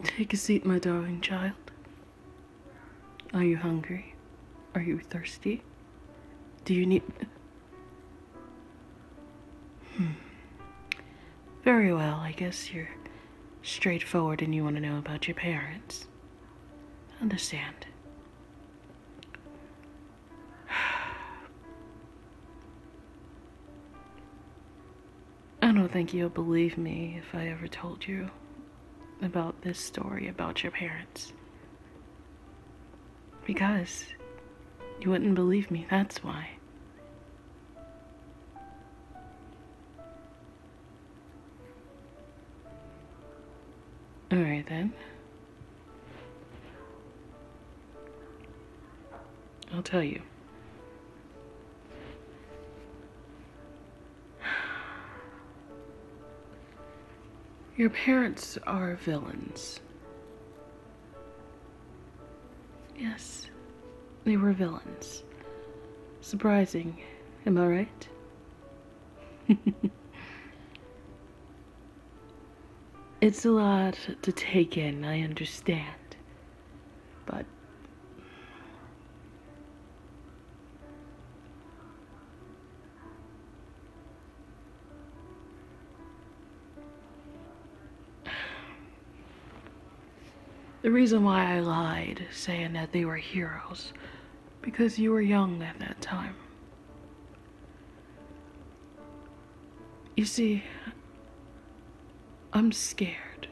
Take a seat, my darling child. Are you hungry? Are you thirsty? Do you need... Very well, I guess you're straightforward and you want to know about your parents. Understand. I don't think you'll believe me if I ever told you about this story about your parents. Because you wouldn't believe me, that's why. Alright then. I'll tell you. Your parents are villains. Yes, they were villains. Surprising, am I right? It's a lot to take in, I understand. But the reason why I lied, saying that they were heroes, because you were young at that time. You see, I'm scared.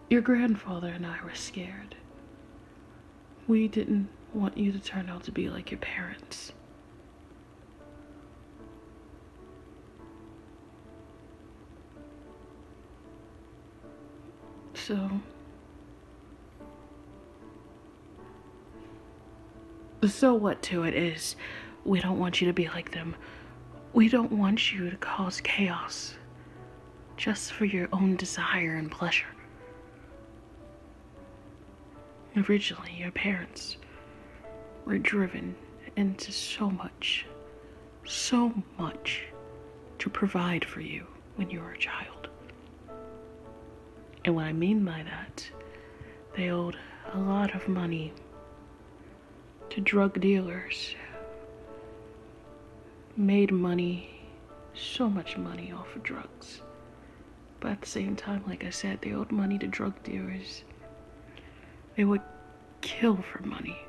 Your grandfather and I were scared. We didn't want you to turn out to be like your parents. So what to it is, we don't want you to be like them. We don't want you to cause chaos just for your own desire and pleasure. Originally, your parents were driven into so much to provide for you when you were a child. And what I mean by that, they owed a lot of money to drug dealers, made money, so much money off of drugs. But at the same time, like I said, they owed money to drug dealers. They would kill for money.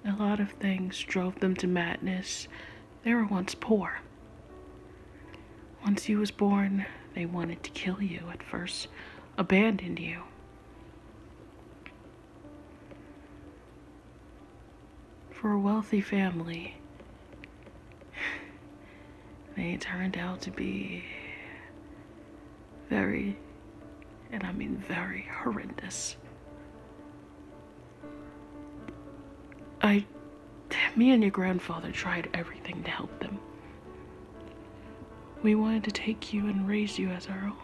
A lot of things drove them to madness. They were once poor. Once you was born, they wanted to kill you at first, abandoned you. For a wealthy family, they turned out to be very, and I mean very, horrendous. Me and your grandfather tried everything to help them. We wanted to take you and raise you as our own.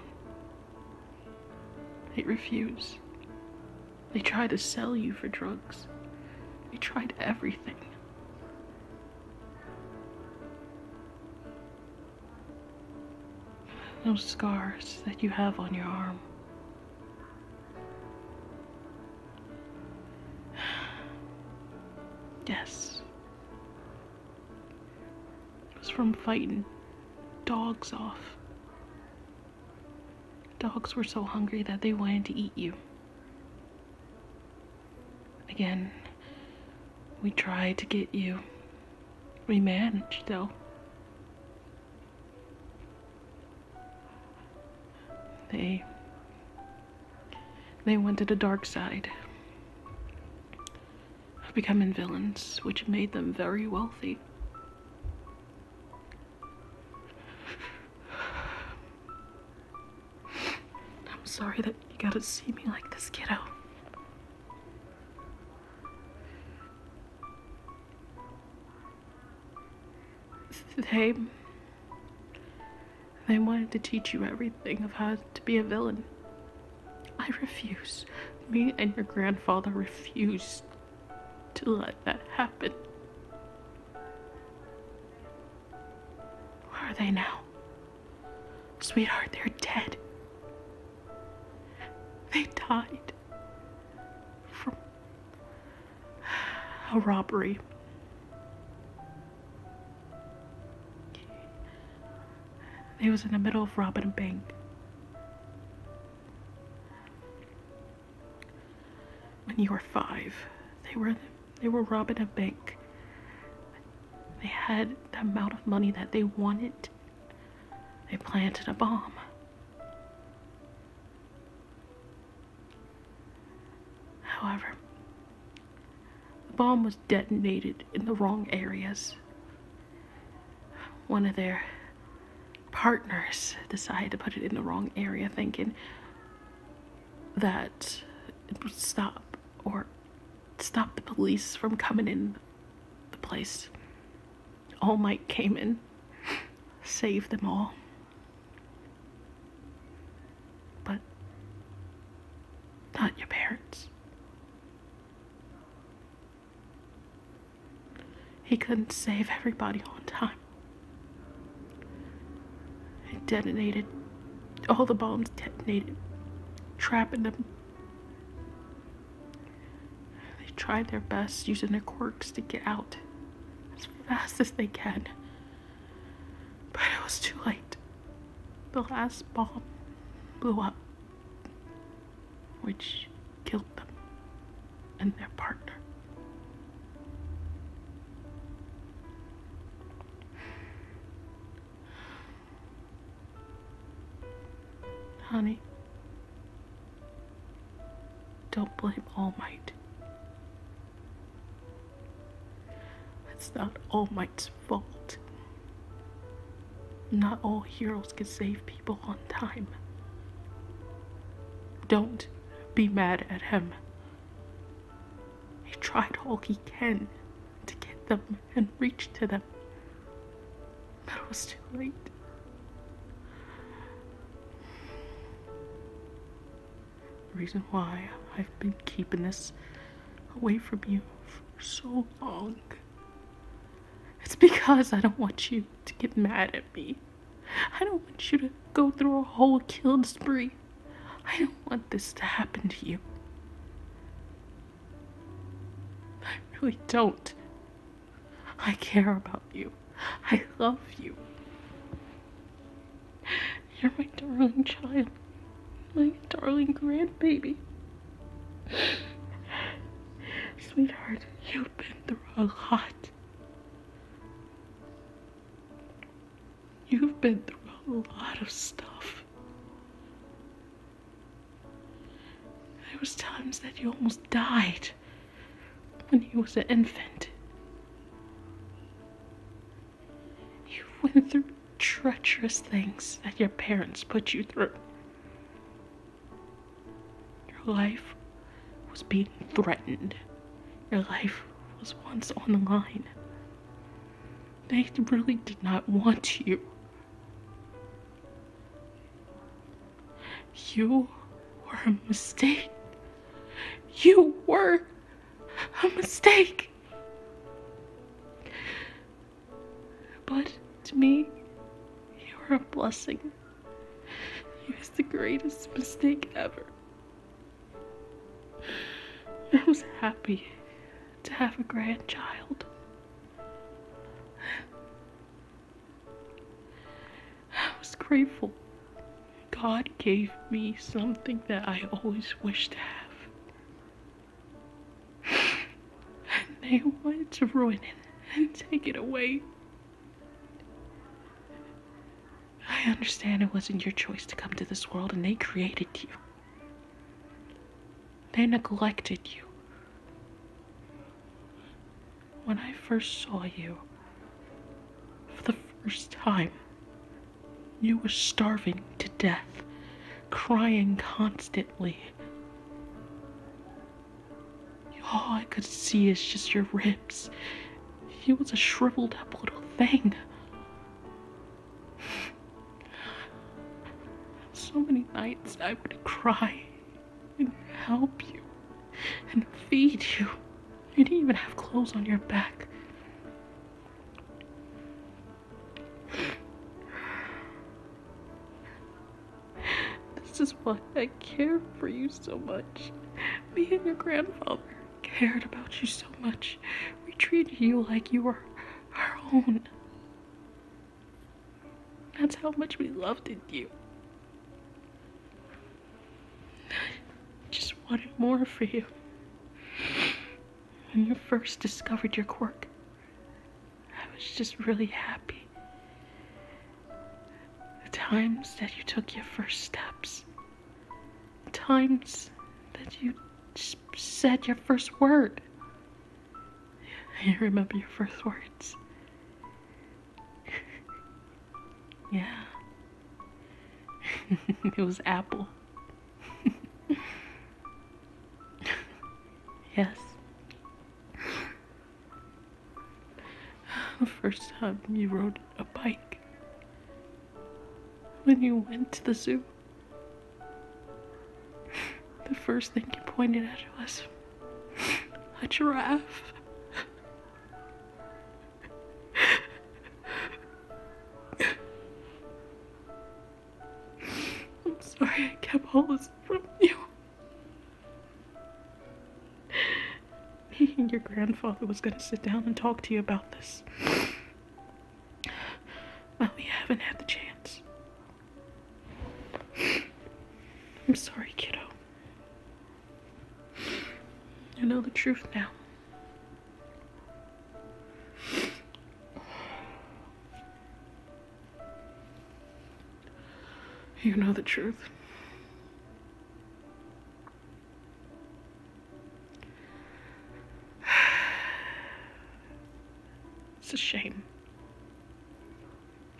They refused. They tried to sell you for drugs. They tried everything. Those scars that you have on your arm. Yes. It was from fighting dogs off. Dogs were so hungry that they wanted to eat you. Again, we tried to get you. We managed, though. They went to the dark side of becoming villains, which made them very wealthy. I'm sorry that you gotta see me like this, kiddo. They wanted to teach you everything of how to be a villain. I refuse. Me and your grandfather refused to let that happen. Where are they now? Sweetheart, they're dead. They died from a robbery. They was in the middle of robbing a bank. When you were 5, they were robbing a bank. They had the amount of money that they wanted. They planted a bomb. However, the bomb was detonated in the wrong areas. One of their partners decided to put it in the wrong area, thinking that it would stop the police from coming in the place. All Might came in, saved them all. But not your parents. He couldn't save everybody on time. It detonated. All the bombs detonated, trapping them. They tried their best using their quirks to get out as fast as they can. But it was too late. The last bomb blew up, which killed them and their partner. Honey, don't blame All Might. It's not All Might's fault. Not all heroes can save people on time. Don't be mad at him. He tried all he can to get them and reach to them, but it was too late. The reason why I've been keeping this away from you for so long, it's because I don't want you to get mad at me. I don't want you to go through a whole killing spree. I don't want this to happen to you. I really don't. I care about you. I love you. You're my darling child. My darling grandbaby. Sweetheart, you've been through a lot. You've been through a lot of stuff. There was times that you almost died when you was an infant. You went through treacherous things that your parents put you through. Your life was being threatened. Your life was once on the line. They really did not want you. You were a mistake. You were a mistake. But to me, you were a blessing. It was the greatest mistake ever. I was happy to have a grandchild. I was grateful. God gave me something that I always wished to have. And they wanted to ruin it and take it away. I understand it wasn't your choice to come to this world, and they created you. They neglected you. When I first saw you, for the first time, you were starving to death, crying constantly. All I could see is just your ribs. You was a shriveled up little thing. So many nights I would cry and help you and feed you. You didn't even have clothes on your back. is why I care for you so much. Me and your grandfather cared about you so much. We treated you like you were our own. That's how much we loved you. I just wanted more for you. When you first discovered your quirk, I was just really happy. The times that you took your first steps, the times that you just said your first word. You remember your first words? Yeah. It was apple. Yes. The first time you rode a bike. When you went to the zoo. The first thing you pointed at was a giraffe. I'm sorry I kept all this from you. Me and your grandfather was gonna sit down and talk to you about this. But we haven't had the chance. I'm sorry, kiddo. You know the truth now. You know the truth. It's a shame.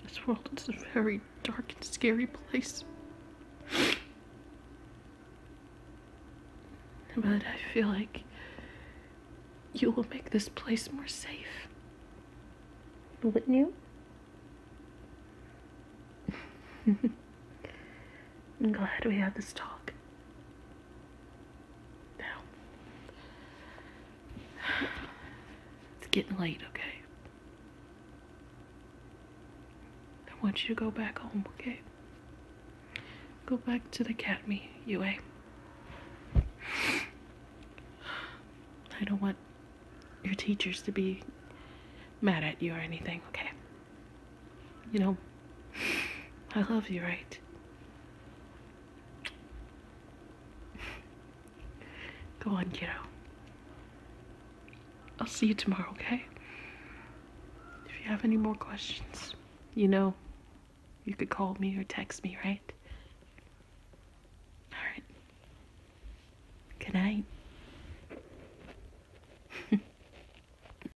This world is a very dark and scary place. But I feel like you will make this place more safe. Wouldn't you? I'm glad we had this talk. Now, it's getting late, okay? I want you to go back home, okay? Go back to the academy, UA. I don't want your teachers to be mad at you or anything, okay? You know, I love you, right? Go on, kiddo. I'll see you tomorrow, okay? If you have any more questions, you know, you could call me or text me, right?